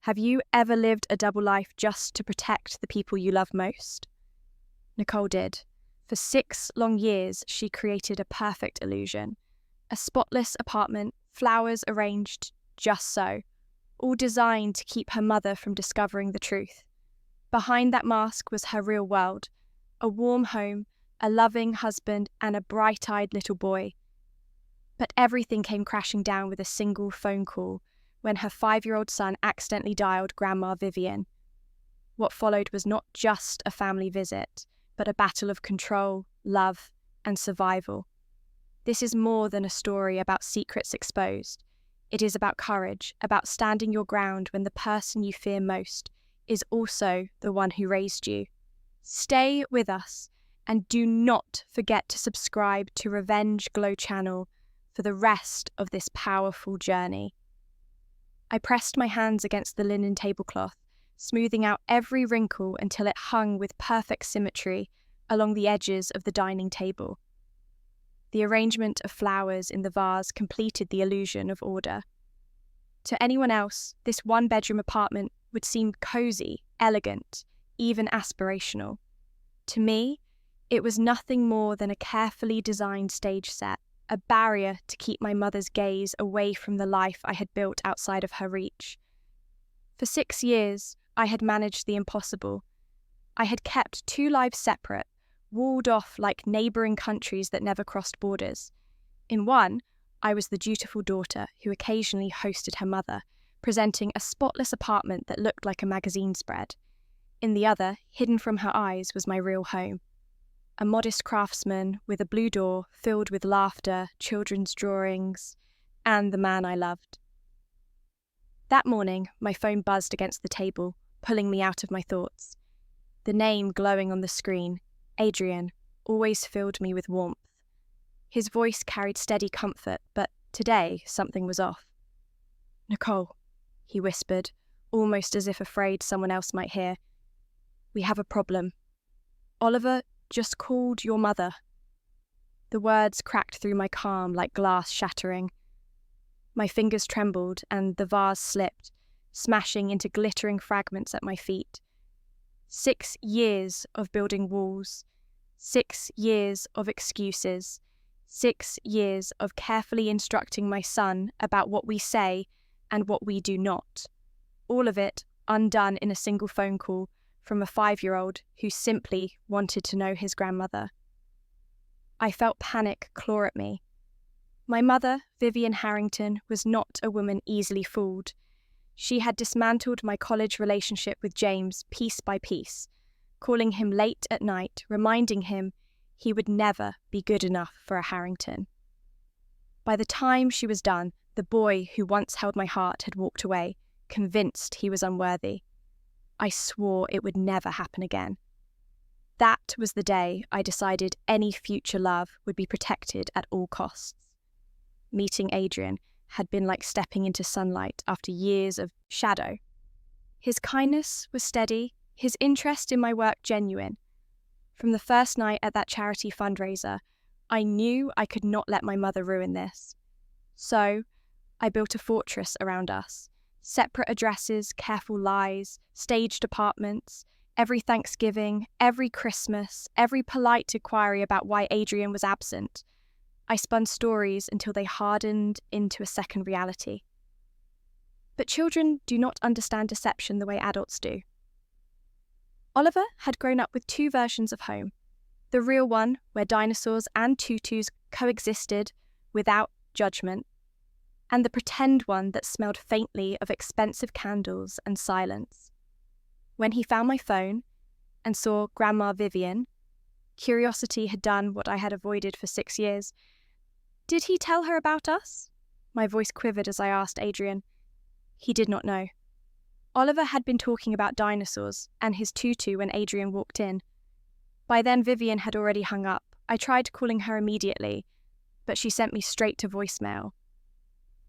Have you ever lived a double life just to protect the people you love most? Nicole did. For 6 long years, she created a perfect illusion. A spotless apartment, flowers arranged just so, all designed to keep her mother from discovering the truth. Behind that mask was her real world, a warm home, a loving husband, and a bright-eyed little boy. But everything came crashing down with a single phone call when her 5-year-old son accidentally dialed Grandma Vivian. What followed was not just a family visit, but a battle of control, love, and survival. This is more than a story about secrets exposed. It is about courage, about standing your ground when the person you fear most is also the one who raised you. Stay with us, and do not forget to subscribe to Revenge Glow channel for the rest of this powerful journey. I pressed my hands against the linen tablecloth, smoothing out every wrinkle until it hung with perfect symmetry along the edges of the dining table. The arrangement of flowers in the vase completed the illusion of order. To anyone else, this one-bedroom apartment would seem cozy, elegant, even aspirational. To me, it was nothing more than a carefully designed stage set, a barrier to keep my mother's gaze away from the life I had built outside of her reach. For 6 years, I had managed the impossible. I had kept 2 lives separate, walled off like neighbouring countries that never crossed borders. In one, I was the dutiful daughter who occasionally hosted her mother, presenting a spotless apartment that looked like a magazine spread. In the other, hidden from her eyes, was my real home. A modest craftsman with a blue door filled with laughter, children's drawings, and the man I loved. That morning, my phone buzzed against the table, pulling me out of my thoughts. The name glowing on the screen, Adrian, always filled me with warmth. His voice carried steady comfort, but today something was off. "Nicole," he whispered, almost as if afraid someone else might hear. "We have a problem. Oliver just called your mother." The words cracked through my calm like glass shattering. My fingers trembled and the vase slipped, smashing into glittering fragments at my feet. 6 years of building walls, 6 years of excuses, 6 years of carefully instructing my son about what we say and what we do not. All of it undone in a single phone call from a 5-year-old who simply wanted to know his grandmother. I felt panic claw at me. My mother, Vivian Harrington, was not a woman easily fooled. She had dismantled my college relationship with James piece by piece, calling him late at night, reminding him he would never be good enough for a Harrington. By the time she was done, the boy who once held my heart had walked away, convinced he was unworthy. I swore it would never happen again. That was the day I decided any future love would be protected at all costs. Meeting Adrian had been like stepping into sunlight after years of shadow. His kindness was steady, his interest in my work genuine. From the first night at that charity fundraiser, I knew I could not let my mother ruin this. So, I built a fortress around us. Separate addresses, careful lies, staged apartments, every Thanksgiving, every Christmas, every polite inquiry about why Adrian was absent. I spun stories until they hardened into a second reality. But children do not understand deception the way adults do. Oliver had grown up with 2 versions of home. The real one, where dinosaurs and tutus coexisted without judgment, and the pretend one that smelled faintly of expensive candles and silence. When he found my phone and saw Grandma Vivian, curiosity had done what I had avoided for 6 years. "Did he tell her about us?" My voice quivered as I asked Adrian. He did not know. Oliver had been talking about dinosaurs and his tutu when Adrian walked in. By then Vivian had already hung up. I tried calling her immediately, but she sent me straight to voicemail.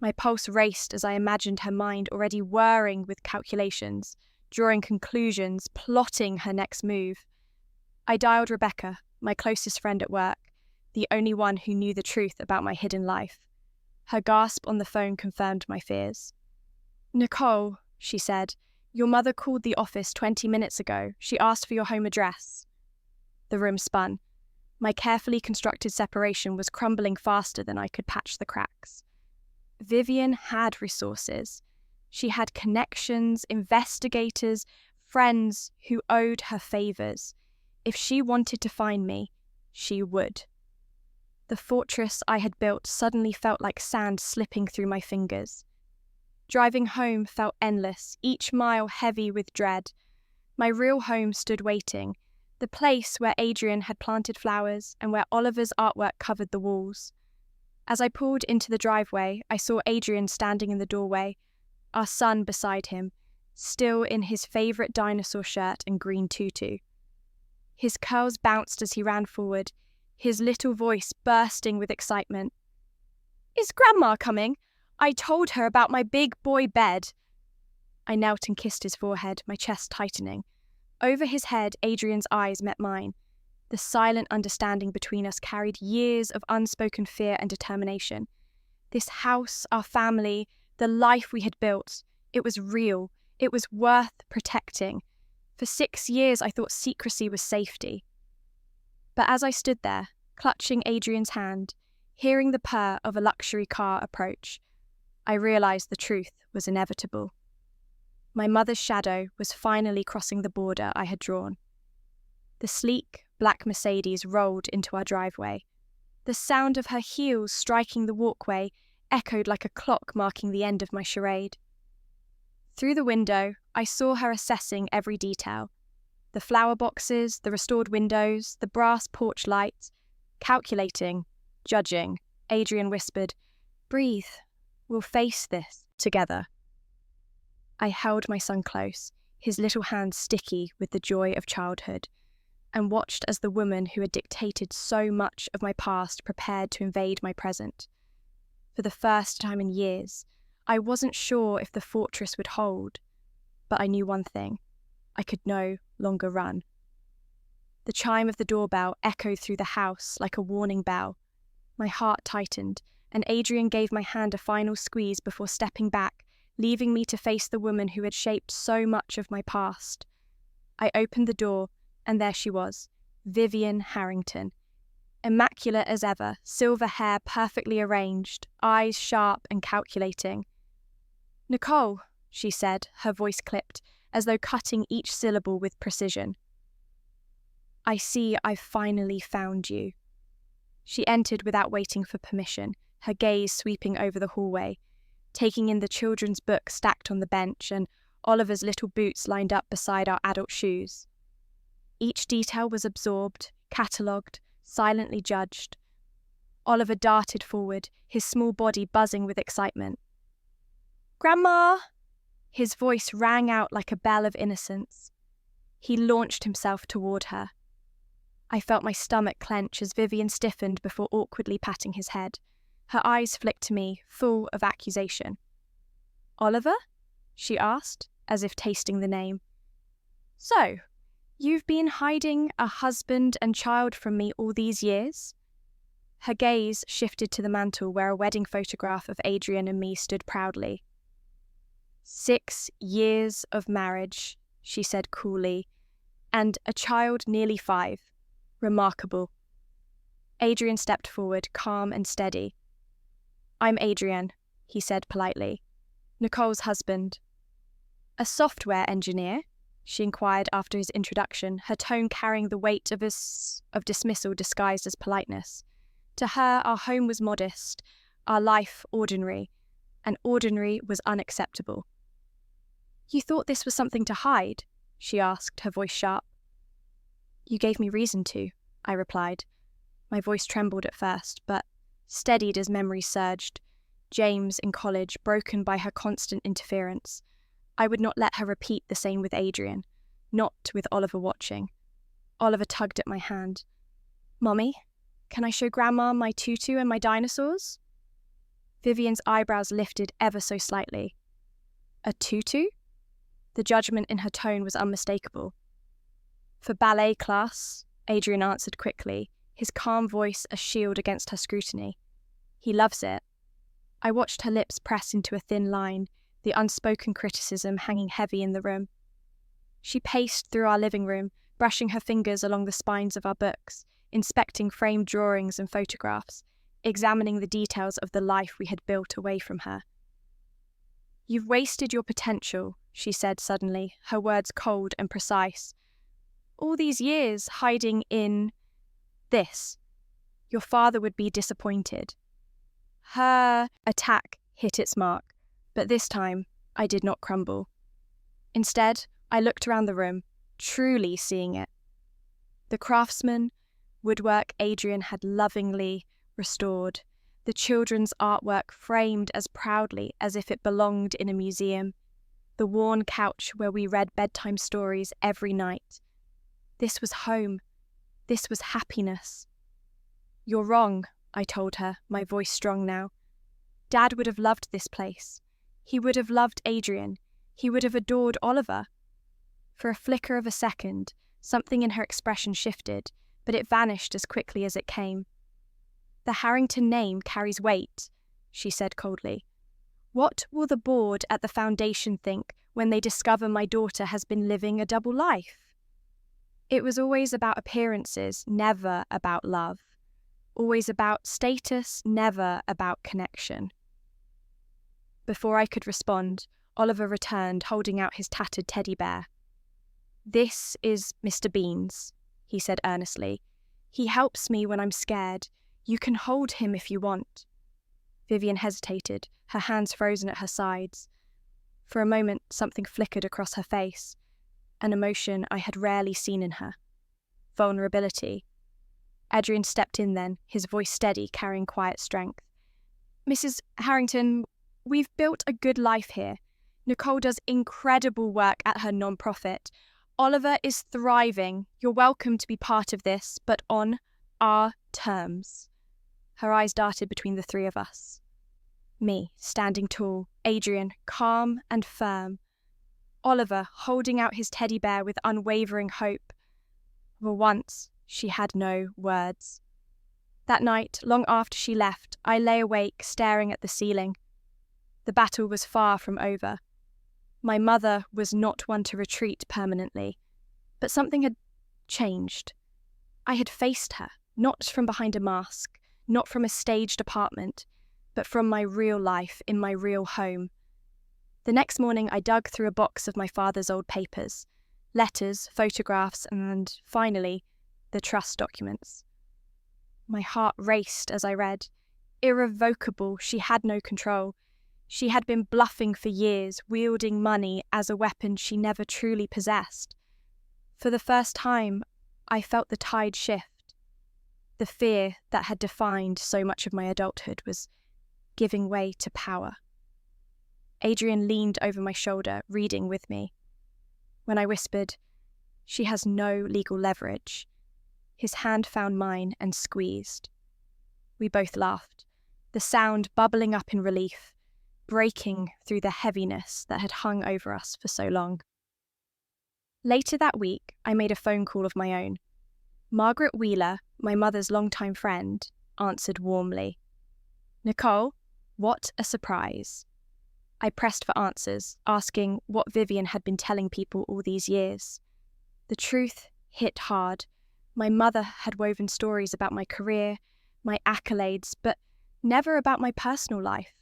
My pulse raced as I imagined her mind already whirring with calculations, drawing conclusions, plotting her next move. I dialed Rebecca, my closest friend at work, the only one who knew the truth about my hidden life. Her gasp on the phone confirmed my fears. "Nicole, she said. "Your mother called the office 20 minutes ago. She asked for your home address." The room spun. My carefully constructed separation was crumbling faster than I could patch the cracks. Vivian had resources. She had connections, investigators, friends who owed her favours. If she wanted to find me, she would. The fortress I had built suddenly felt like sand slipping through my fingers. Driving home felt endless, each mile heavy with dread. My real home stood waiting, the place where Adrian had planted flowers and where Oliver's artwork covered the walls. As I pulled into the driveway, I saw Adrian standing in the doorway, our son beside him, still in his favourite dinosaur shirt and green tutu. His curls bounced as he ran forward, his little voice bursting with excitement. "Is Grandma coming? I told her about my big boy bed." I knelt and kissed his forehead, my chest tightening. Over his head, Adrian's eyes met mine. The silent understanding between us carried years of unspoken fear and determination. This house, our family, the life we had built, it was real. It was worth protecting. For 6 years, I thought secrecy was safety. But as I stood there, clutching Adrian's hand, hearing the purr of a luxury car approach, I realised the truth was inevitable. My mother's shadow was finally crossing the border I had drawn. The sleek, black Mercedes rolled into our driveway. The sound of her heels striking the walkway echoed like a clock marking the end of my charade. Through the window, I saw her assessing every detail. The flower boxes, the restored windows, the brass porch lights. Calculating, judging, Adrian whispered, "Breathe. We'll face this together." I held my son close, his little hands sticky with the joy of childhood, and watched as the woman who had dictated so much of my past prepared to invade my present. For the first time in years, I wasn't sure if the fortress would hold, but I knew one thing: I could no longer run. The chime of the doorbell echoed through the house like a warning bell. My heart tightened, and Adrian gave my hand a final squeeze before stepping back, leaving me to face the woman who had shaped so much of my past. I opened the door, and there she was, Vivian Harrington. Immaculate as ever, silver hair perfectly arranged, eyes sharp and calculating. "Nicole," she said, her voice clipped, as though cutting each syllable with precision. "I see I've finally found you." She entered without waiting for permission, her gaze sweeping over the hallway, taking in the children's book stacked on the bench and Oliver's little boots lined up beside our adult shoes. Each detail was absorbed, catalogued, silently judged. Oliver darted forward, his small body buzzing with excitement. "Grandma!" His voice rang out like a bell of innocence. He launched himself toward her. I felt my stomach clench as Vivian stiffened before awkwardly patting his head. Her eyes flicked to me, full of accusation. "Oliver?" she asked, as if tasting the name. "So, you've been hiding a husband and child from me all these years?" Her gaze shifted to the mantel where a wedding photograph of Adrian and me stood proudly. 6 years of marriage, she said coolly, and a child nearly 5. Remarkable. Adrian stepped forward, calm and steady. "I'm Adrian," he said politely. "Nicole's husband." "A software engineer?" she inquired after his introduction, her tone carrying the weight of dismissal disguised as politeness. To her, our home was modest, our life ordinary, and ordinary was unacceptable. "You thought this was something to hide?" she asked, her voice sharp. "You gave me reason to," I replied. My voice trembled at first, but steadied as memories surged. James in college, broken by her constant interference. I would not let her repeat the same with Adrian, not with Oliver watching. Oliver tugged at my hand. "Mommy, can I show Grandma my tutu and my dinosaurs?" Vivian's eyebrows lifted ever so slightly. "A tutu?" The judgment in her tone was unmistakable. "For ballet class," Adrian answered quickly, his calm voice a shield against her scrutiny. "He loves it." I watched her lips press into a thin line, the unspoken criticism hanging heavy in the room. She paced through our living room, brushing her fingers along the spines of our books, inspecting framed drawings and photographs, examining the details of the life we had built away from her. "You've wasted your potential," she said suddenly, her words cold and precise. "All these years hiding in this. Your father would be disappointed." Her attack hit its mark, but this time I did not crumble. Instead, I looked around the room, truly seeing it. The craftsman, woodwork Adrian had lovingly restored, the children's artwork framed as proudly as if it belonged in a museum, the worn couch where we read bedtime stories every night. This was home. This was happiness. "You're wrong," I told her, my voice strong now. "Dad would have loved this place. He would have loved Adrian. He would have adored Oliver." For a flicker of a second, something in her expression shifted, but it vanished as quickly as it came. "The Harrington name carries weight," she said coldly. "What will the board at the foundation think when they discover my daughter has been living a double life?" It was always about appearances, never about love. Always about status, never about connection. Before I could respond, Oliver returned, holding out his tattered teddy bear. "This is Mr. Beans," he said earnestly. "He helps me when I'm scared. You can hold him if you want." Vivian hesitated, her hands frozen at her sides. For a moment, something flickered across her face, an emotion I had rarely seen in her. Vulnerability. Adrian stepped in then, his voice steady, carrying quiet strength. "Mrs. Harrington, we've built a good life here. Nicole does incredible work at her non-profit. Oliver is thriving. You're welcome to be part of this, but on our terms." Her eyes darted between the three of us. Me, standing tall, Adrian, calm and firm. Oliver, holding out his teddy bear with unwavering hope. For once, she had no words. That night, long after she left, I lay awake, staring at the ceiling. The battle was far from over. My mother was not one to retreat permanently, but something had changed. I had faced her, not from behind a mask, not from a staged apartment, but from my real life in my real home. The next morning, I dug through a box of my father's old papers, letters, photographs, and, finally, the trust documents. My heart raced as I read. Irrevocable, she had no control. She had been bluffing for years, wielding money as a weapon she never truly possessed. For the first time, I felt the tide shift. The fear that had defined so much of my adulthood was giving way to power. Adrian leaned over my shoulder, reading with me. When I whispered, "She has no legal leverage," his hand found mine and squeezed. We both laughed, the sound bubbling up in relief, breaking through the heaviness that had hung over us for so long. Later that week, I made a phone call of my own. Margaret Wheeler, my mother's longtime friend, answered warmly. "Nicole, what a surprise." I pressed for answers, asking what Vivian had been telling people all these years. The truth hit hard. My mother had woven stories about my career, my accolades, but never about my personal life.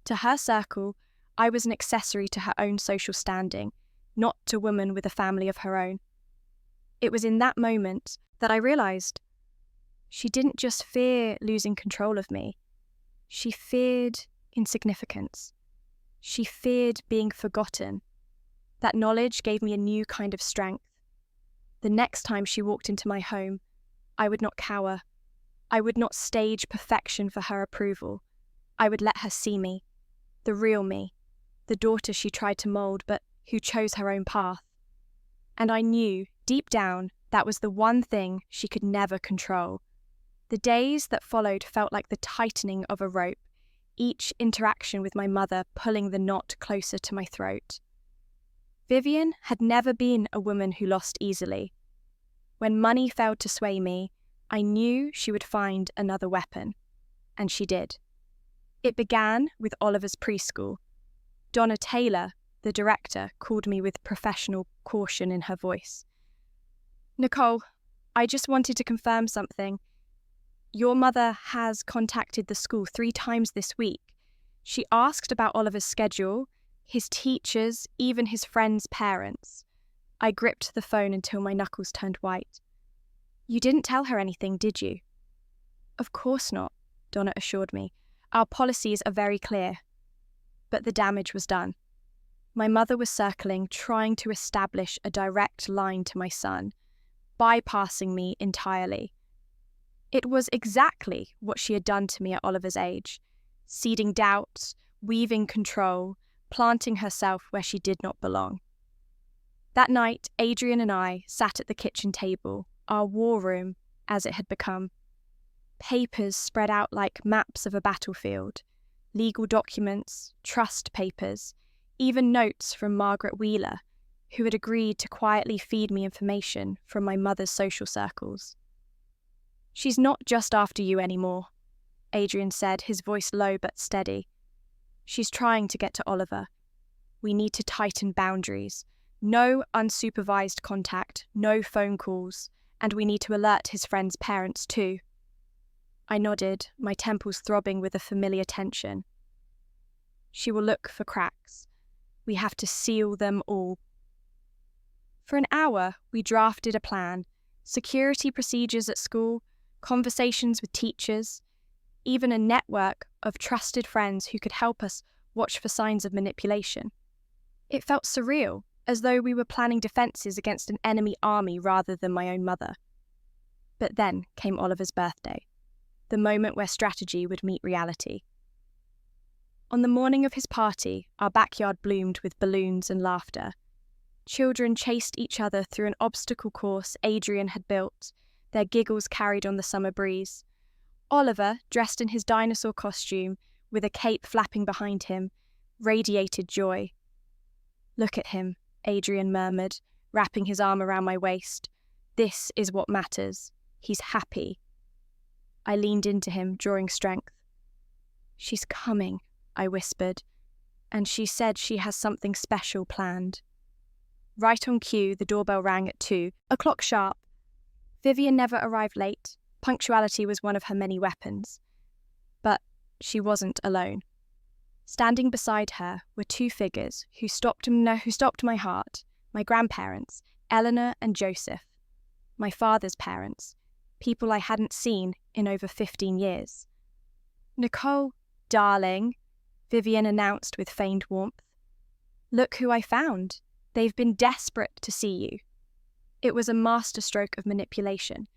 To her circle, I was an accessory to her own social standing, not a woman with a family of her own. It was in that moment that I realized she didn't just fear losing control of me. She feared insignificance. She feared being forgotten. That knowledge gave me a new kind of strength. The next time she walked into my home, I would not cower. I would not stage perfection for her approval. I would let her see me, the real me, the daughter she tried to mold but who chose her own path. And I knew, deep down, that was the one thing she could never control. The days that followed felt like the tightening of a rope, each interaction with my mother pulling the knot closer to my throat. Vivian had never been a woman who lost easily. When money failed to sway me, I knew she would find another weapon, and she did. It began with Oliver's preschool. Donna Taylor, the director, called me with professional caution in her voice. Nicole, I just wanted to confirm something. Your mother has contacted the school 3 times this week. She asked about Oliver's schedule, his teachers, even his friends' parents. I gripped the phone until my knuckles turned white. You didn't tell her anything, did you? Of course not, Donna assured me. Our policies are very clear. But the damage was done. My mother was circling, trying to establish a direct line to my son, bypassing me entirely. It was exactly what she had done to me at Oliver's age, seeding doubt, weaving control, planting herself where she did not belong. That night, Adrian and I sat at the kitchen table, our war room as it had become. Papers spread out like maps of a battlefield, legal documents, trust papers, even notes from Margaret Wheeler, who had agreed to quietly feed me information from my mother's social circles. She's not just after you anymore, Adrian said, his voice low but steady. She's trying to get to Oliver. We need to tighten boundaries. No unsupervised contact, no phone calls, and we need to alert his friends' parents too. I nodded, my temples throbbing with a familiar tension. She will look for cracks. We have to seal them all. For an hour, we drafted a plan, security procedures at school, conversations with teachers, even a network of trusted friends who could help us watch for signs of manipulation. It felt surreal, as though we were planning defences against an enemy army rather than my own mother. But then came Oliver's birthday, the moment where strategy would meet reality. On the morning of his party, our backyard bloomed with balloons and laughter. Children chased each other through an obstacle course Adrian had built, their giggles carried on the summer breeze. Oliver, dressed in his dinosaur costume, with a cape flapping behind him, radiated joy. Look at him, Adrian murmured, wrapping his arm around my waist. This is what matters. He's happy. I leaned into him, drawing strength. She's coming, I whispered, and she said she has something special planned. Right on cue, the doorbell rang at 2:00 sharp. Vivian never arrived late. Punctuality was one of her many weapons. But she wasn't alone. Standing beside her were 2 figures who stopped my heart, my grandparents, Eleanor and Joseph, my father's parents, people I hadn't seen in over 15 years. Nicole, darling, Vivian announced with feigned warmth. Look who I found. They've been desperate to see you. It was a masterstroke of manipulation.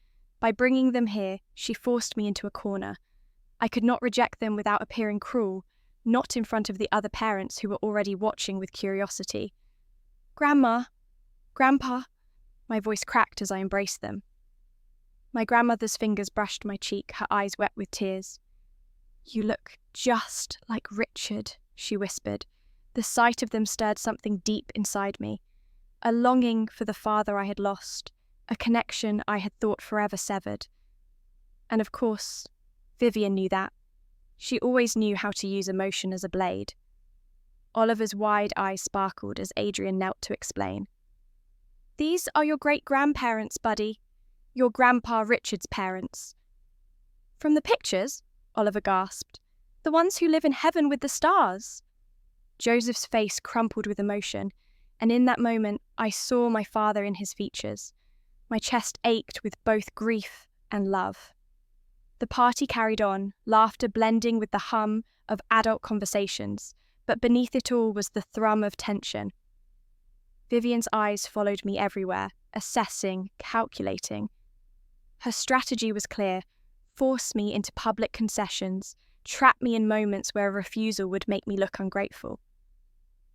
By bringing them here, she forced me into a corner. I could not reject them without appearing cruel, not in front of the other parents who were already watching with curiosity. Grandma, Grandpa, my voice cracked as I embraced them. My grandmother's fingers brushed my cheek, her eyes wet with tears. You look just like Richard, she whispered. The sight of them stirred something deep inside me, a longing for the father I had lost, a connection I had thought forever severed. And of course, Vivian knew that. She always knew how to use emotion as a blade. Oliver's wide eyes sparkled as Adrian knelt to explain. These are your great-grandparents, buddy. Your Grandpa Richard's parents. From the pictures, Oliver gasped. The ones who live in heaven with the stars. Joseph's face crumpled with emotion, and in that moment I saw my father in his features. My chest ached with both grief and love. The party carried on, laughter blending with the hum of adult conversations, but beneath it all was the thrum of tension. Vivian's eyes followed me everywhere, assessing, calculating. Her strategy was clear: force me into public concessions, trap me in moments where a refusal would make me look ungrateful.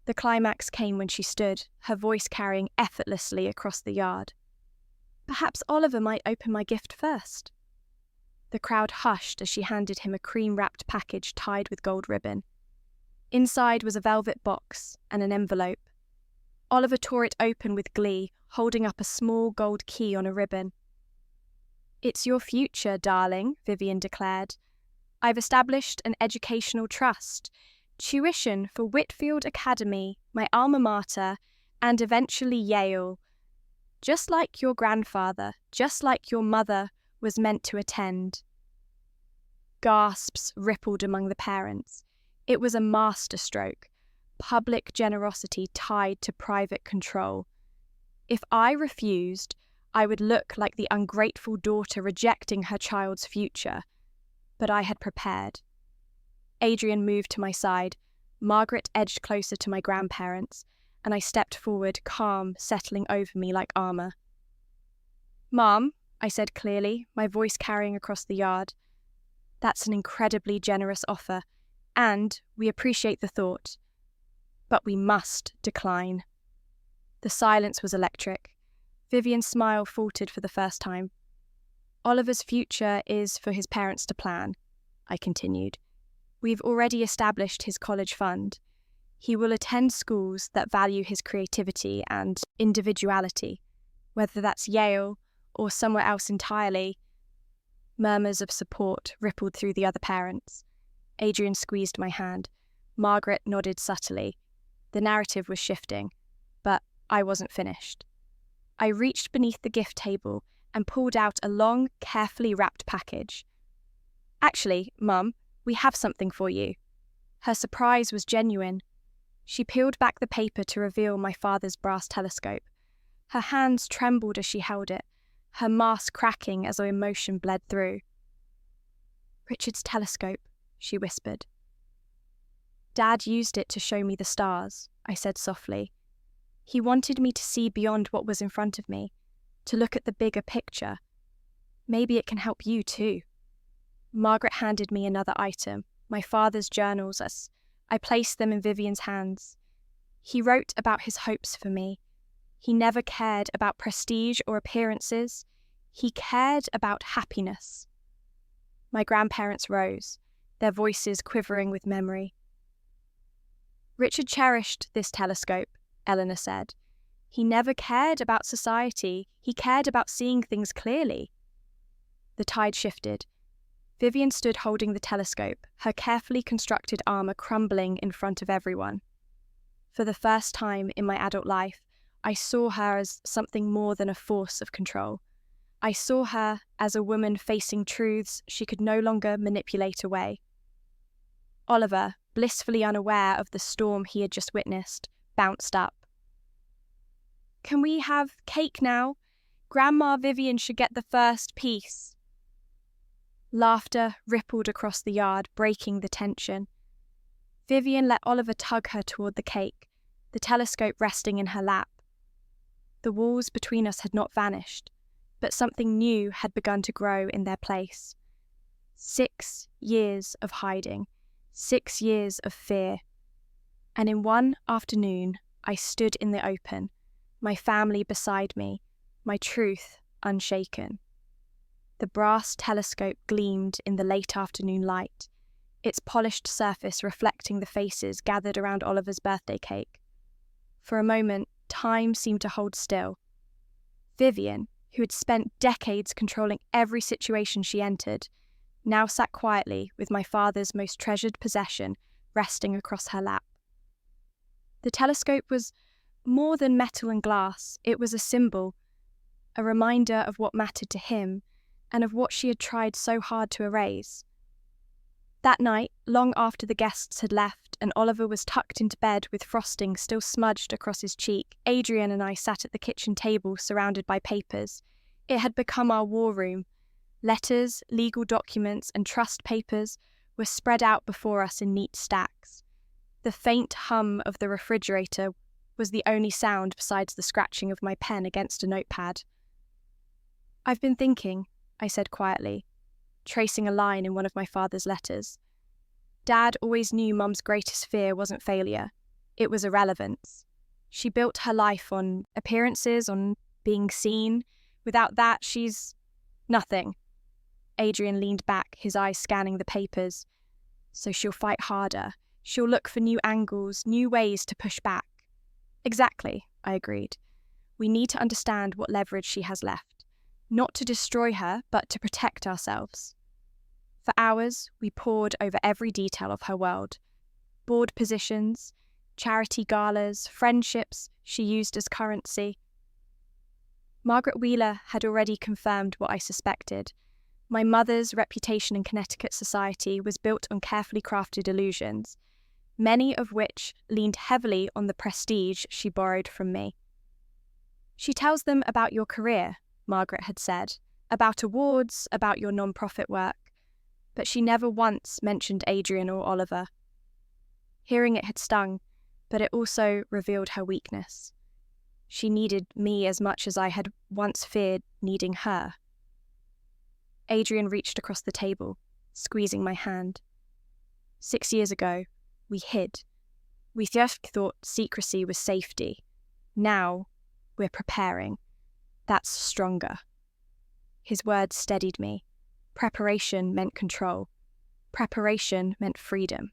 The climax came when she stood, her voice carrying effortlessly across the yard. Perhaps Oliver might open my gift first. The crowd hushed as she handed him a cream-wrapped package tied with gold ribbon. Inside was a velvet box and an envelope. Oliver tore it open with glee, holding up a small gold key on a ribbon. It's your future, darling, Vivian declared. I've established an educational trust. tuition for Whitfield Academy, my alma mater, and eventually Yale. Just like your grandfather, just like your mother was meant to attend. Gasps rippled among the parents. It was a masterstroke, public generosity tied to private control. If I refused, I would look like the ungrateful daughter rejecting her child's future. But I had prepared. Adrian moved to my side. Margaret edged closer to my grandparents, and I stepped forward, calm, settling over me like armour. "Mom," I said clearly, my voice carrying across the yard. "That's an incredibly generous offer, and we appreciate the thought. But we must decline." The silence was electric. Vivian's smile faltered for the first time. "Oliver's future is for his parents to plan," I continued. "We've already established his college fund. He will attend schools that value his creativity and individuality, whether that's Yale or somewhere else entirely." Murmurs of support rippled through the other parents. Adrian squeezed my hand. Margaret nodded subtly. The narrative was shifting, but I wasn't finished. I reached beneath the gift table and pulled out a long, carefully wrapped package. "Actually, Mum, we have something for you." Her surprise was genuine. She peeled back the paper to reveal my father's brass telescope. Her hands trembled as she held it, her mask cracking as our emotion bled through. "Richard's telescope," she whispered. "Dad used it to show me the stars," I said softly. "He wanted me to see beyond what was in front of me, to look at the bigger picture. Maybe it can help you too." Margaret handed me another item, my father's journals, as I placed them in Vivian's hands. He wrote about his hopes for me. He never cared about prestige or appearances. He cared about happiness. My grandparents rose, their voices quivering with memory. "Richard cherished this telescope," Eleanor said. "He never cared about society. He cared about seeing things clearly." The tide shifted. Vivian stood holding the telescope, her carefully constructed armour crumbling in front of everyone. For the first time in my adult life, I saw her as something more than a force of control. I saw her as a woman facing truths she could no longer manipulate away. Oliver, blissfully unaware of the storm he had just witnessed, bounced up. "Can we have cake now? Grandma Vivian should get the first piece." Laughter rippled across the yard, breaking the tension. Vivian let Oliver tug her toward the cake, the telescope resting in her lap. The walls between us had not vanished, but something new had begun to grow in their place. 6 years of hiding, 6 years of fear. And in one afternoon, I stood in the open, my family beside me, my truth unshaken. The brass telescope gleamed in the late afternoon light, its polished surface reflecting the faces gathered around Oliver's birthday cake. For a moment, time seemed to hold still. Vivian, who had spent decades controlling every situation she entered, now sat quietly with my father's most treasured possession resting across her lap. The telescope was more than metal and glass. It was a symbol, a reminder of what mattered to him and of what she had tried so hard to erase. That night, long after the guests had left and Oliver was tucked into bed with frosting still smudged across his cheek, Adrian and I sat at the kitchen table surrounded by papers. It had become our war room. Letters, legal documents, and trust papers were spread out before us in neat stacks. The faint hum of the refrigerator was the only sound besides the scratching of my pen against a notepad. "I've been thinking," I said quietly, tracing a line in one of my father's letters. "Dad always knew Mum's greatest fear wasn't failure. It was irrelevance. She built her life on appearances, on being seen. Without that, she's nothing." Adrian leaned back, his eyes scanning the papers. "So she'll fight harder. She'll look for new angles, new ways to push back." "Exactly," I agreed. "We need to understand what leverage she has left. Not to destroy her, but to protect ourselves." For hours, we pored over every detail of her world. board positions, charity galas, friendships she used as currency. Margaret Wheeler had already confirmed what I suspected. My mother's reputation in Connecticut society was built on carefully crafted illusions, many of which leaned heavily on the prestige she borrowed from me. "She tells them about your career," Margaret had said, "about awards, about your non-profit work, but she never once mentioned Adrian or Oliver." Hearing it had stung, but it also revealed her weakness. She needed me as much as I had once feared needing her. Adrian reached across the table, squeezing my hand. 6 years ago, we hid. We just thought secrecy was safety. Now, we're preparing. That's stronger. His words steadied me. Preparation meant control. Preparation meant freedom.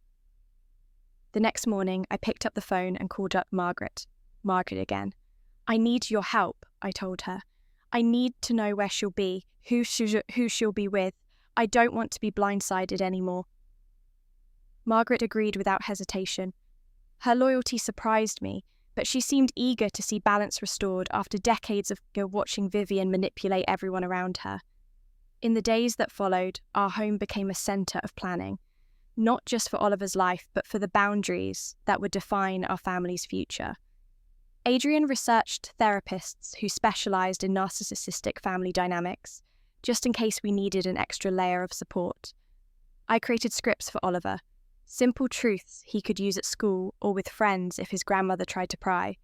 The next morning, I picked up the phone and called up Margaret. Margaret again. "I need your help," I told her. "I need to know where she'll be, who she'll be with. I don't want to be blindsided anymore." Margaret agreed without hesitation. Her loyalty surprised me, but she seemed eager to see balance restored after decades of watching Vivian manipulate everyone around her. In the days that followed, our home became a centre of planning, not just for Oliver's life, but for the boundaries that would define our family's future. Adrian researched therapists who specialised in narcissistic family dynamics, just in case we needed an extra layer of support. I created scripts for Oliver, simple truths he could use at school or with friends if his grandmother tried to pry.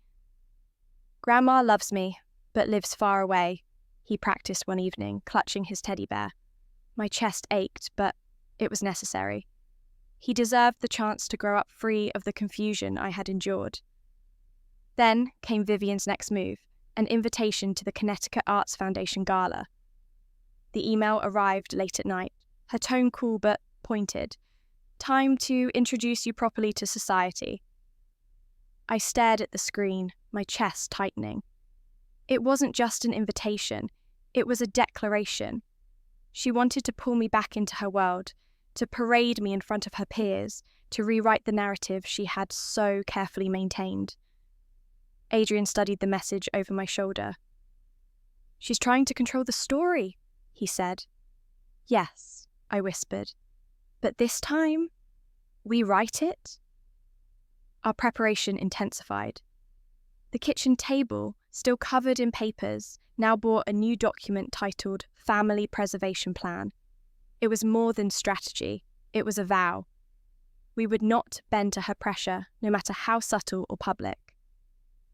"Grandma loves me, but lives far away," he practiced one evening, clutching his teddy bear. My chest ached, but it was necessary. He deserved the chance to grow up free of the confusion I had endured. Then came Vivian's next move, an invitation to the Connecticut Arts Foundation Gala. The email arrived late at night, her tone cool but pointed. "Time to introduce you properly to society." I stared at the screen, my chest tightening. It wasn't just an invitation, it was a declaration. She wanted to pull me back into her world, to parade me in front of her peers, to rewrite the narrative she had so carefully maintained. Adrian studied the message over my shoulder. "She's trying to control the story," he said. "Yes," I whispered. "But this time, we write it?" Our preparation intensified. The kitchen table, still covered in papers, now bore a new document titled Family Preservation Plan. It was more than strategy, it was a vow. We would not bend to her pressure, no matter how subtle or public.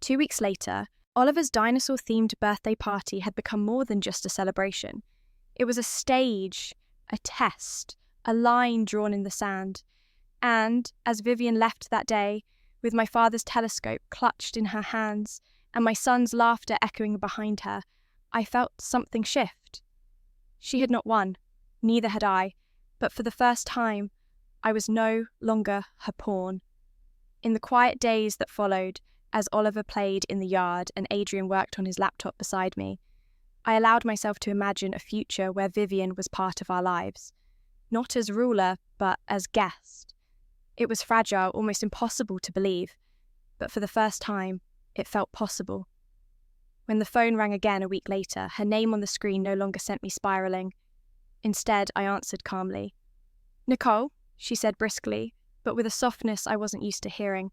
2 weeks later, Oliver's dinosaur-themed birthday party had become more than just a celebration. It was a stage, a test, a line drawn in the sand. And, as Vivian left that day, with my father's telescope clutched in her hands and my son's laughter echoing behind her, I felt something shift. She had not won, neither had I, but for the first time, I was no longer her pawn. In the quiet days that followed, as Oliver played in the yard and Adrian worked on his laptop beside me, I allowed myself to imagine a future where Vivian was part of our lives. Not as ruler, but as guest. It was fragile, almost impossible to believe, but for the first time, it felt possible. When the phone rang again a week later, her name on the screen no longer sent me spiraling. Instead, I answered calmly. "Nicole," she said briskly, but with a softness I wasn't used to hearing.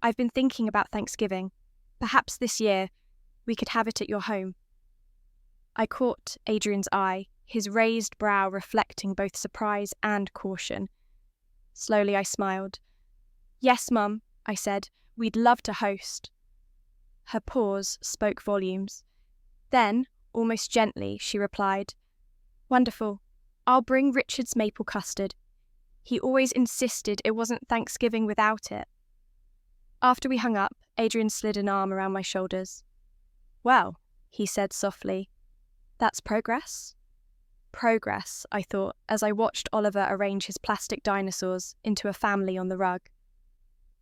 "I've been thinking about Thanksgiving. Perhaps this year, we could have it at your home." I caught Adrian's eye, his raised brow reflecting both surprise and caution. Slowly I smiled. "Yes, Mum," I said. "We'd love to host." Her pause spoke volumes. Then, almost gently, she replied, "Wonderful. I'll bring Richard's maple custard. He always insisted it wasn't Thanksgiving without it." After we hung up, Adrian slid an arm around my shoulders. "Well," he said softly, "that's progress?" Progress, I thought, as I watched Oliver arrange his plastic dinosaurs into a family on the rug.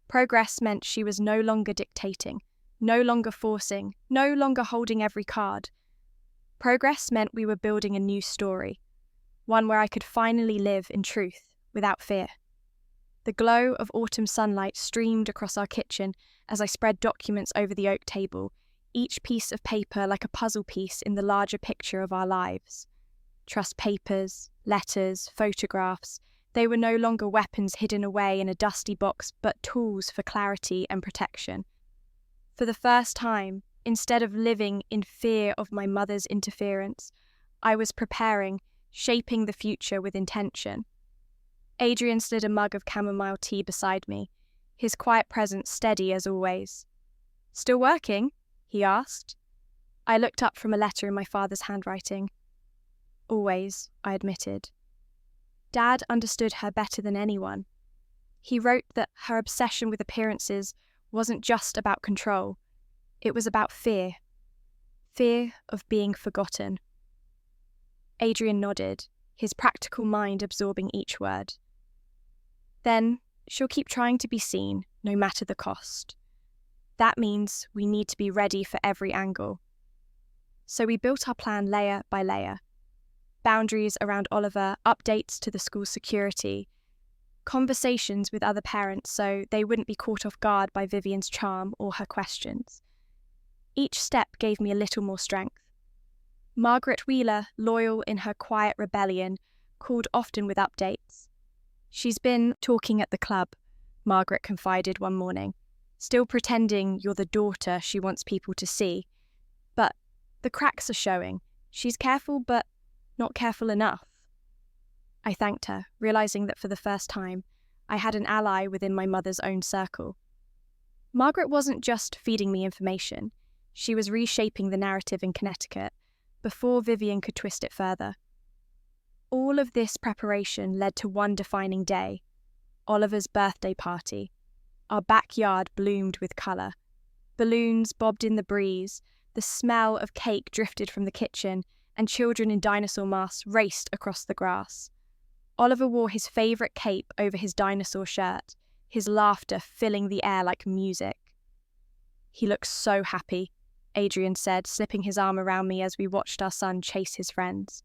Progress meant she was no longer dictating, no longer forcing, no longer holding every card. Progress meant we were building a new story, one where I could finally live in truth without fear. The glow of autumn sunlight streamed across our kitchen as I spread documents over the oak table, each piece of paper like a puzzle piece in the larger picture of our lives. Trust papers, letters, photographs, they were no longer weapons hidden away in a dusty box, but tools for clarity and protection. For the first time, instead of living in fear of my mother's interference, I was preparing, shaping the future with intention. Adrian slid a mug of chamomile tea beside me, his quiet presence steady as always. "Still working?" he asked. I looked up from a letter in my father's handwriting. "Always," I admitted. Dad understood her better than anyone. He wrote that her obsession with appearances wasn't just about control. It was about fear. Fear of being forgotten. Adrian nodded, his practical mind absorbing each word. "Then she'll keep trying to be seen, no matter the cost. That means we need to be ready for every angle." So we built our plan layer by layer. Boundaries around Oliver, updates to the school's security, conversations with other parents so they wouldn't be caught off guard by Vivian's charm or her questions. Each step gave me a little more strength. Margaret Wheeler, loyal in her quiet rebellion, called often with updates. "She's been talking at the club," Margaret confided one morning, "still pretending you're the daughter she wants people to see. But the cracks are showing. She's careful, but not careful enough." I thanked her, realizing that for the first time, I had an ally within my mother's own circle. Margaret wasn't just feeding me information. She was reshaping the narrative in Connecticut before Vivian could twist it further. All of this preparation led to one defining day, Oliver's birthday party. Our backyard bloomed with colour. Balloons bobbed in the breeze, the smell of cake drifted from the kitchen, and children in dinosaur masks raced across the grass. Oliver wore his favourite cape over his dinosaur shirt, his laughter filling the air like music. "He looks so happy," Adrian said, slipping his arm around me as we watched our son chase his friends.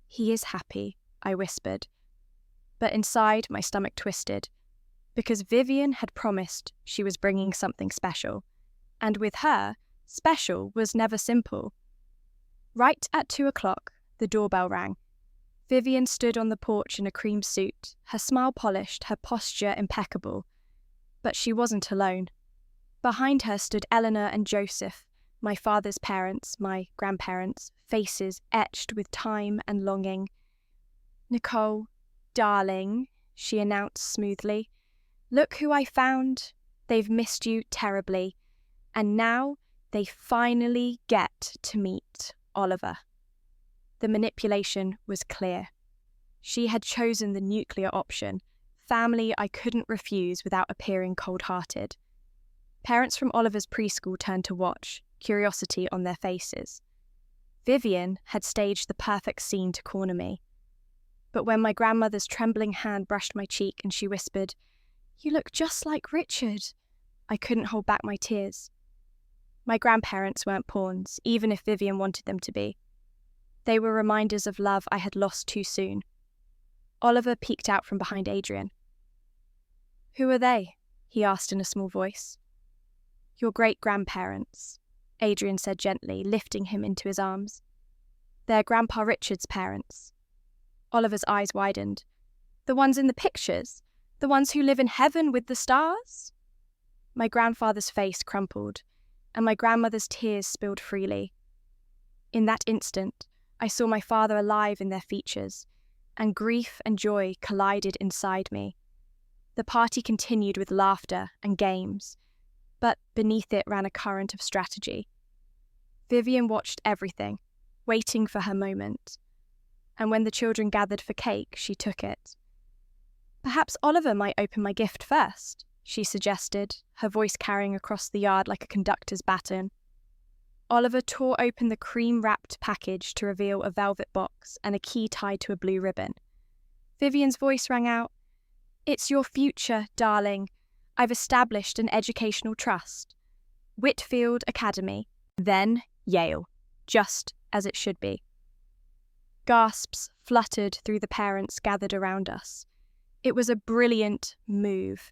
"He is happy," I whispered. But inside, my stomach twisted, because Vivian had promised she was bringing something special. And with her, special was never simple. Right at 2:00, the doorbell rang. Vivian stood on the porch in a cream suit, her smile polished, her posture impeccable. But she wasn't alone. Behind her stood Eleanor and Joseph, my father's parents, my grandparents, faces etched with time and longing. "Nicole, darling," she announced smoothly, "look who I found. They've missed you terribly. And now they finally get to meet Oliver." The manipulation was clear. She had chosen the nuclear option, family I couldn't refuse without appearing cold-hearted. Parents from Oliver's preschool turned to watch, curiosity on their faces. Vivian had staged the perfect scene to corner me. But when my grandmother's trembling hand brushed my cheek and she whispered, "You look just like Richard," I couldn't hold back my tears. My grandparents weren't pawns, even if Vivian wanted them to be. They were reminders of love I had lost too soon. Oliver peeked out from behind Adrian. "Who are they?" he asked in a small voice. "Your great-grandparents," Adrian said gently, lifting him into his arms. "They're Grandpa Richard's parents." Oliver's eyes widened. "The ones in the pictures? The ones who live in heaven with the stars?" My grandfather's face crumpled, and my grandmother's tears spilled freely. In that instant, I saw my father alive in their features, and grief and joy collided inside me. The party continued with laughter and games, but beneath it ran a current of strategy. Vivian watched everything, waiting for her moment. And when the children gathered for cake, she took it. "Perhaps Oliver might open my gift first," she suggested, her voice carrying across the yard like a conductor's baton. Oliver tore open the cream-wrapped package to reveal a velvet box and a key tied to a blue ribbon. Vivian's voice rang out, "It's your future, darling. I've established an educational trust. Whitfield Academy, then Yale, just as it should be." Gasps fluttered through the parents gathered around us. It was a brilliant move.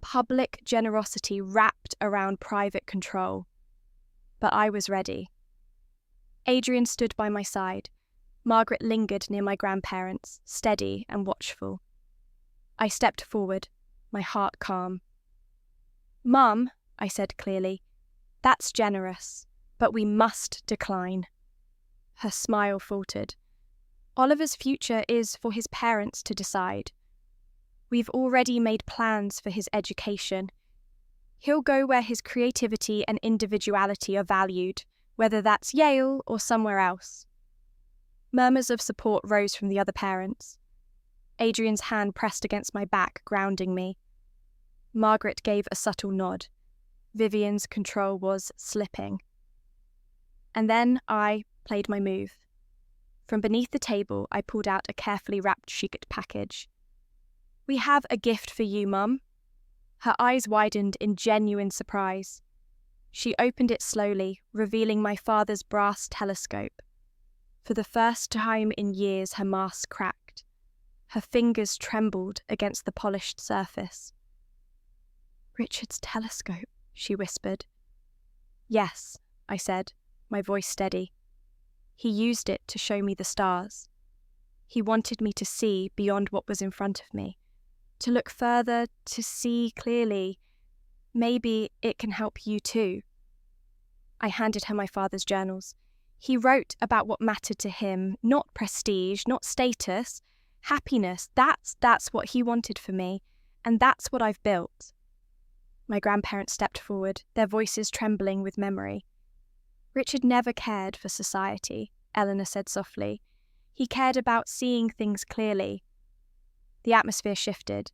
Public generosity wrapped around private control. But I was ready. Adrian stood by my side. Margaret lingered near my grandparents, steady and watchful. I stepped forward, my heart calm. "Mum," I said clearly, "that's generous, but we must decline." Her smile faltered. "Oliver's future is for his parents to decide. We've already made plans for his education. He'll go where his creativity and individuality are valued, whether that's Yale or somewhere else." Murmurs of support rose from the other parents. Adrian's hand pressed against my back, grounding me. Margaret gave a subtle nod. Vivian's control was slipping. And then I played my move. From beneath the table, I pulled out a carefully wrapped sheet package. "We have a gift for you, Mum." Her eyes widened in genuine surprise. She opened it slowly, revealing my father's brass telescope. For the first time in years, her mask cracked. Her fingers trembled against the polished surface. "Richard's telescope," she whispered. "Yes," I said, my voice steady. "He used it to show me the stars. He wanted me to see beyond what was in front of me, to look further, to see clearly. Maybe it can help you too." I handed her my father's journals. He wrote about what mattered to him, not prestige, not status, happiness. That's what he wanted for me, and that's what I've built. My grandparents stepped forward, their voices trembling with memory. "Richard never cared for society," Eleanor said softly. "He cared about seeing things clearly." The atmosphere shifted.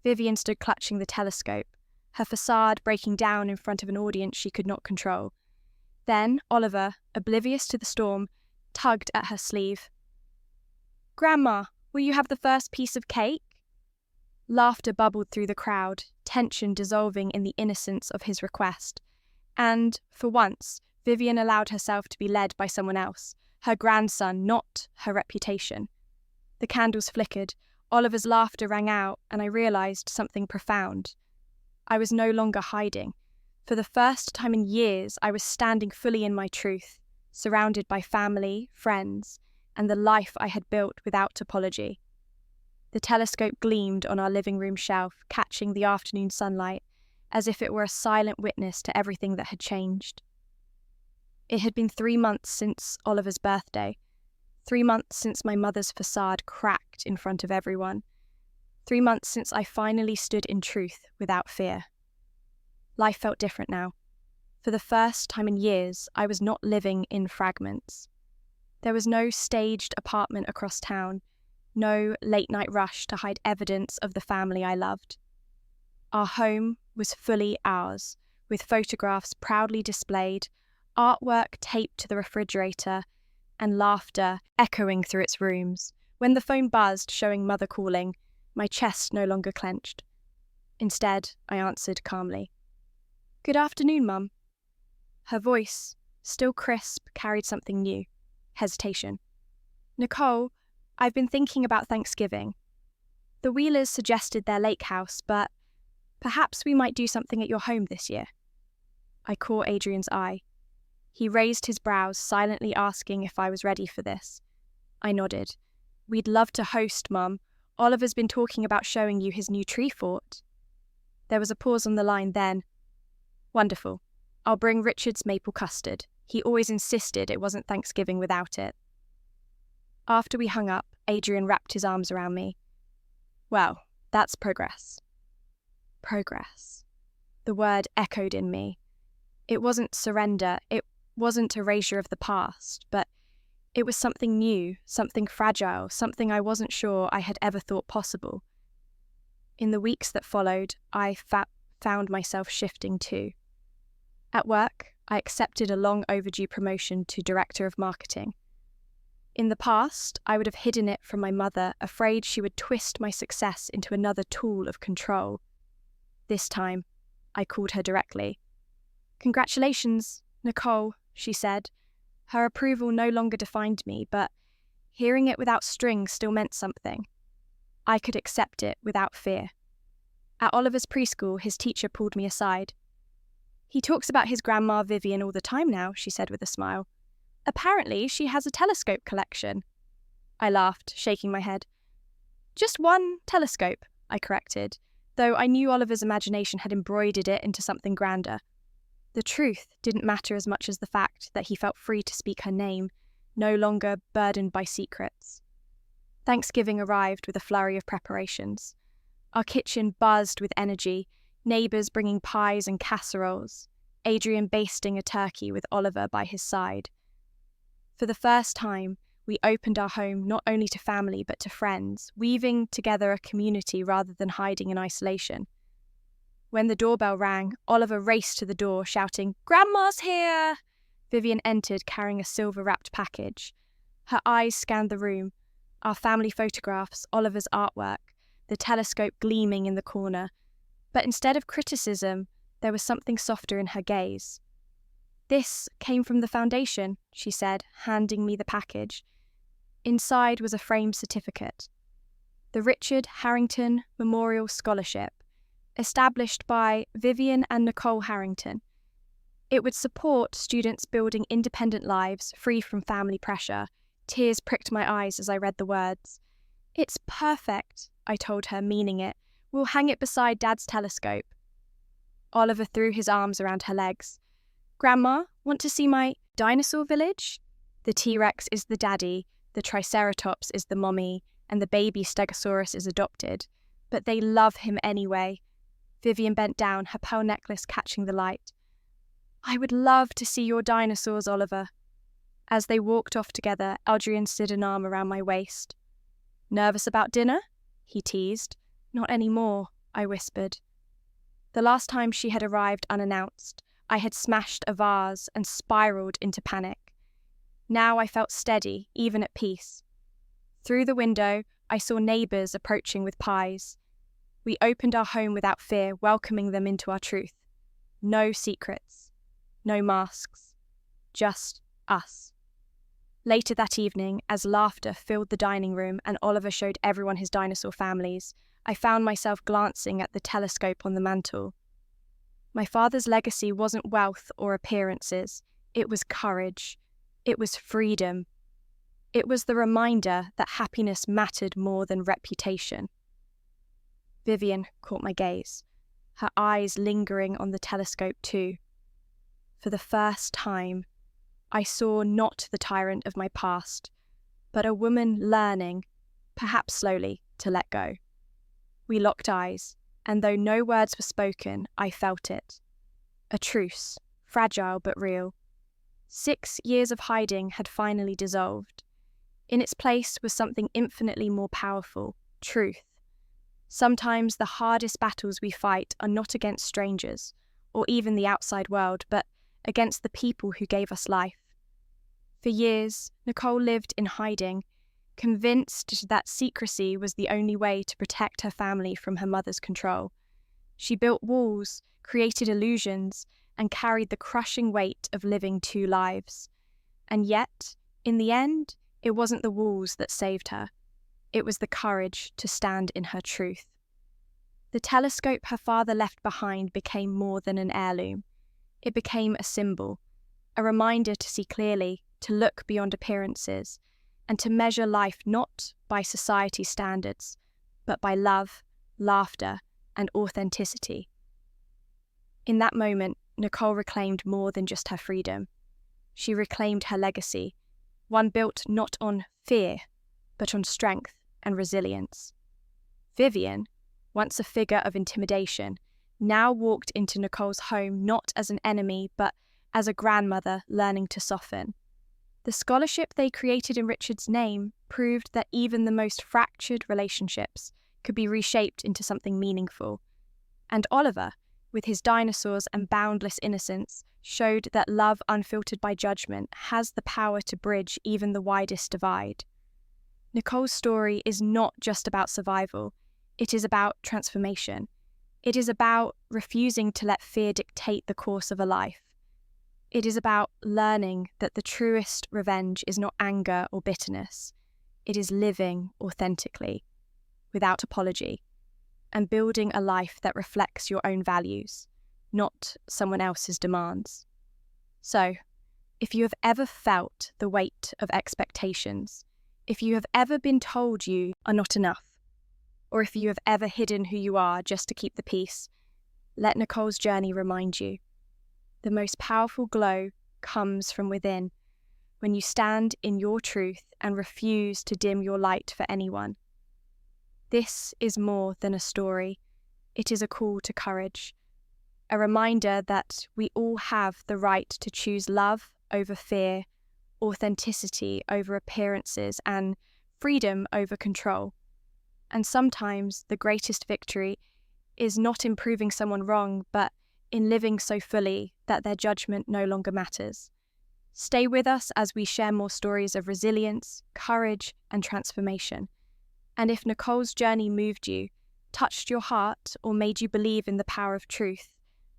Vivian stood clutching the telescope, her facade breaking down in front of an audience she could not control. Then Oliver, oblivious to the storm, tugged at her sleeve. "Grandma, will you have the first piece of cake?" Laughter bubbled through the crowd, tension dissolving in the innocence of his request. And, for once, Vivian allowed herself to be led by someone else, her grandson, not her reputation. The candles flickered, Oliver's laughter rang out, and I realised something profound. I was no longer hiding. For the first time in years, I was standing fully in my truth, surrounded by family, friends, and the life I had built without apology. The telescope gleamed on our living room shelf, catching the afternoon sunlight, as if it were a silent witness to everything that had changed. It had been 3 months since Oliver's birthday, 3 months since my mother's facade cracked in front of everyone, 3 months since I finally stood in truth without fear. Life felt different now. For the first time in years, I was not living in fragments. There was no staged apartment across town, no late-night rush to hide evidence of the family I loved. Our home was fully ours, with photographs proudly displayed, artwork taped to the refrigerator, and laughter echoing through its rooms. When the phone buzzed, showing Mother calling, my chest no longer clenched. Instead, I answered calmly. "Good afternoon, Mum." Her voice, still crisp, carried something new. Hesitation. "Nicole, I've been thinking about Thanksgiving. The Wheelers suggested their lake house, but perhaps we might do something at your home this year." I caught Adrian's eye. He raised his brows, silently asking if I was ready for this. I nodded. "We'd love to host, Mum. Oliver's been talking about showing you his new tree fort." There was a pause on the line then. "Wonderful. I'll bring Richard's maple custard. He always insisted it wasn't Thanksgiving without it." After we hung up, Adrian wrapped his arms around me. "Well, that's progress." Progress. The word echoed in me. It wasn't surrender, it wasn't erasure of the past, but it was something new, something fragile, something I wasn't sure I had ever thought possible. In the weeks that followed, I found myself shifting too. At work, I accepted a long overdue promotion to Director of Marketing. In the past, I would have hidden it from my mother, afraid she would twist my success into another tool of control. This time, I called her directly. "Congratulations, Nicole," she said. Her approval no longer defined me, but hearing it without strings still meant something. I could accept it without fear. At Oliver's preschool, his teacher pulled me aside. "He talks about his grandma Vivian all the time now," she said with a smile. "Apparently, she has a telescope collection." I laughed, shaking my head. "Just one telescope," I corrected, though I knew Oliver's imagination had embroidered it into something grander. The truth didn't matter as much as the fact that he felt free to speak her name, no longer burdened by secrets. Thanksgiving arrived with a flurry of preparations. Our kitchen buzzed with energy, neighbours bringing pies and casseroles, Adrian basting a turkey with Oliver by his side. For the first time, we opened our home not only to family but to friends, weaving together a community rather than hiding in isolation. When the doorbell rang, Oliver raced to the door, shouting, "Grandma's here!" Vivian entered carrying a silver-wrapped package. Her eyes scanned the room, our family photographs, Oliver's artwork, the telescope gleaming in the corner. But instead of criticism, there was something softer in her gaze. "This came from the foundation," she said, handing me the package. Inside was a framed certificate. The Richard Harrington Memorial Scholarship, established by Vivian and Nicole Harrington. It would support students building independent lives free from family pressure. Tears pricked my eyes as I read the words. "It's perfect," I told her, meaning it. "We'll hang it beside Dad's telescope." Oliver threw his arms around her legs. "Grandma, want to see my dinosaur village? The T-Rex is the daddy, the Triceratops is the mommy, and the baby Stegosaurus is adopted. But they love him anyway." Vivian bent down, her pearl necklace catching the light. "I would love to see your dinosaurs, Oliver." As they walked off together, Adrian slid an arm around my waist. "Nervous about dinner?" he teased. "Not anymore," I whispered. The last time she had arrived unannounced, I had smashed a vase and spiraled into panic. Now I felt steady, even at peace. Through the window, I saw neighbours approaching with pies. We opened our home without fear, welcoming them into our truth. No secrets, no masks, just us. Later that evening, as laughter filled the dining room and Oliver showed everyone his dinosaur families, I found myself glancing at the telescope on the mantel. My father's legacy wasn't wealth or appearances. It was courage. It was freedom. It was the reminder that happiness mattered more than reputation. Vivian caught my gaze, her eyes lingering on the telescope too. For the first time, I saw not the tyrant of my past, but a woman learning, perhaps slowly, to let go. We locked eyes, and though no words were spoken, I felt it. A truce, fragile but real. 6 years of hiding had finally dissolved. In its place was something infinitely more powerful, truth. Sometimes the hardest battles we fight are not against strangers, or even the outside world, but against the people who gave us life. For years, Nicole lived in hiding, convinced that secrecy was the only way to protect her family from her mother's control. She built walls, created illusions, and carried the crushing weight of living 2 lives. And yet, in the end, it wasn't the walls that saved her. It was the courage to stand in her truth. The telescope her father left behind became more than an heirloom. It became a symbol, a reminder to see clearly, to look beyond appearances, and to measure life not by society's standards, but by love, laughter, and authenticity. In that moment, Nicole reclaimed more than just her freedom. She reclaimed her legacy, one built not on fear, but on strength and resilience. Vivian, once a figure of intimidation, now walked into Nicole's home not as an enemy, but as a grandmother learning to soften. The scholarship they created in Richard's name proved that even the most fractured relationships could be reshaped into something meaningful. And Oliver, with his dinosaurs and boundless innocence, showed that love unfiltered by judgment has the power to bridge even the widest divide. Nicole's story is not just about survival, it is about transformation. It is about refusing to let fear dictate the course of a life. It is about learning that the truest revenge is not anger or bitterness. It is living authentically, without apology, and building a life that reflects your own values, not someone else's demands. So, if you have ever felt the weight of expectations, if you have ever been told you are not enough, or if you have ever hidden who you are just to keep the peace, let Nicole's journey remind you. The most powerful glow comes from within, when you stand in your truth and refuse to dim your light for anyone. This is more than a story. It is a call to courage, a reminder that we all have the right to choose love over fear, authenticity over appearances, and freedom over control. And sometimes the greatest victory is not in proving someone wrong, but in living so fully that their judgment no longer matters. Stay with us as we share more stories of resilience, courage, and transformation. And if Nicole's journey moved you, touched your heart, or made you believe in the power of truth,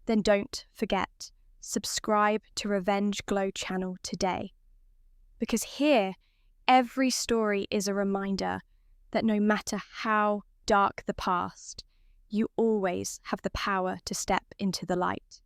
then don't forget, subscribe to Revenge Glow channel today. Because here, every story is a reminder that no matter how dark the past, you always have the power to step into the light.